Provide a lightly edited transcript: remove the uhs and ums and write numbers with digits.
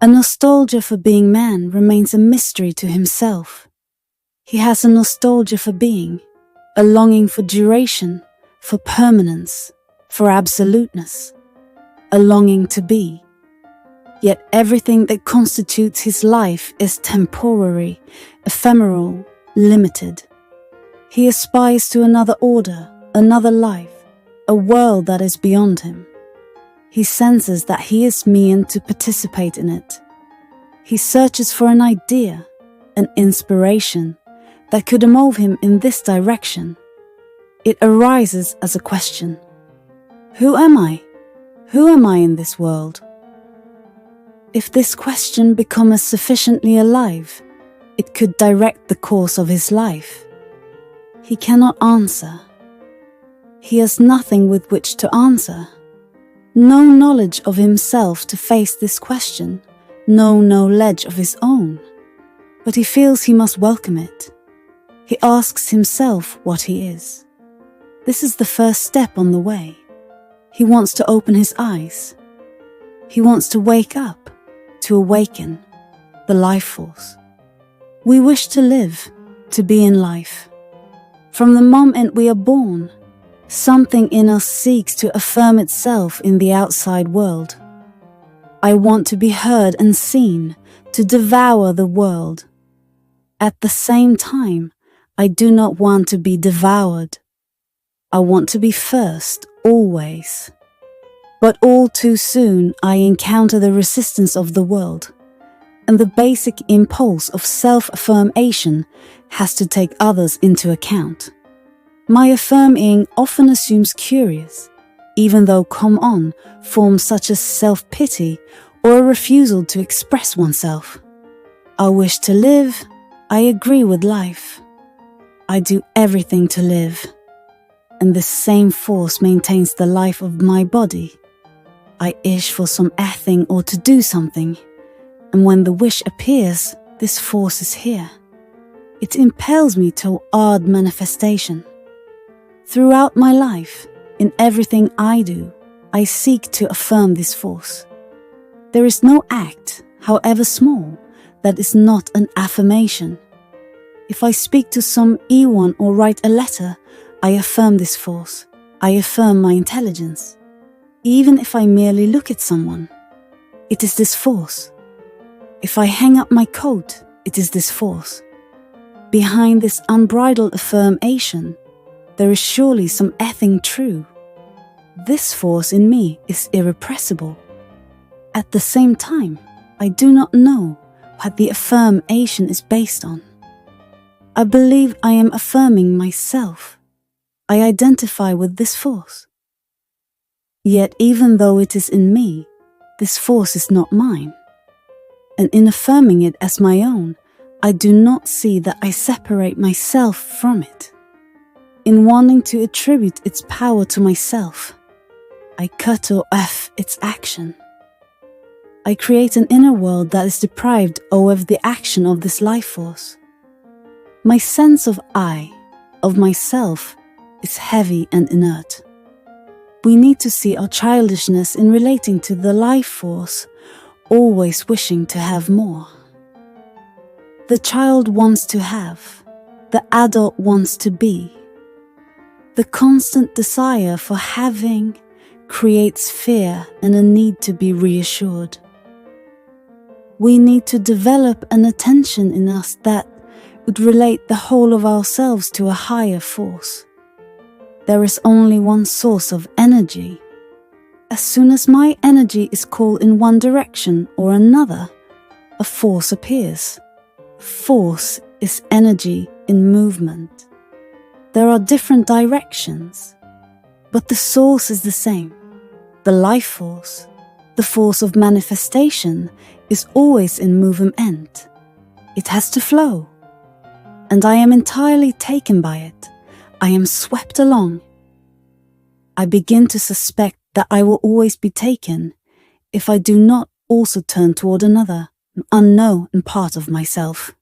A nostalgia for being man remains a mystery to himself. He has a nostalgia for being, a longing for duration, for permanence, for absoluteness, a longing to be. Yet everything that constitutes his life is temporary, ephemeral, limited. He aspires to another order, another life, a world that is beyond him. He senses that he is meant to participate in it. He searches for an idea, an inspiration that could move him in this direction. It arises as a question. Who am I? Who am I in this world? If this question becomes sufficiently alive, it could direct the course of his life. He cannot answer. He has nothing with which to answer. No knowledge of himself to face this question, no knowledge of his own. But he feels he must welcome it. He asks himself what he is. This is the first step on the way. He wants to open his eyes. He wants to wake up, to awaken, the life force. We wish to live, to be in life. From the moment we are born, something in us seeks to affirm itself in the outside world. I want to be heard and seen, to devour the world. At the same time, I do not want to be devoured. I want to be first, always. But all too soon I encounter the resistance of the world, and the basic impulse of self-affirmation has to take others into account. My affirming often assumes curious, even though come on forms such as self-pity or a refusal to express oneself. I wish to live, I agree with life. I do everything to live, and this same force maintains the life of my body. I wish for something or to do something, and when the wish appears, this force is here. It impels me toward manifestation. Throughout my life, in everything I do, I seek to affirm this force. There is no act, however small, that is not an affirmation. If I speak to someone or write a letter, I affirm this force. I affirm my intelligence. Even if I merely look at someone, it is this force. If I hang up my coat, it is this force. Behind this unbridled affirmation, there is surely something true. This force in me is irrepressible. At the same time, I do not know what the affirmation is based on. I believe I am affirming myself. I identify with this force. Yet even though it is in me, this force is not mine. And in affirming it as my own, I do not see that I separate myself from it. In wanting to attribute its power to myself, I cut off its action. I create an inner world that is deprived of the action of this life force. My sense of I, of myself, is heavy and inert. We need to see our childishness in relating to the life force, always wishing to have more. The child wants to have, the adult wants to be. The constant desire for having creates fear and a need to be reassured. We need to develop an attention in us that would relate the whole of ourselves to a higher force. There is only one source of energy. As soon as my energy is called in one direction or another, a force appears. Force is energy in movement. There are different directions, but the source is the same. The life force, the force of manifestation, is always in movement. It has to flow. And I am entirely taken by it. I am swept along. I begin to suspect that I will always be taken if I do not also turn toward another, an unknown part of myself.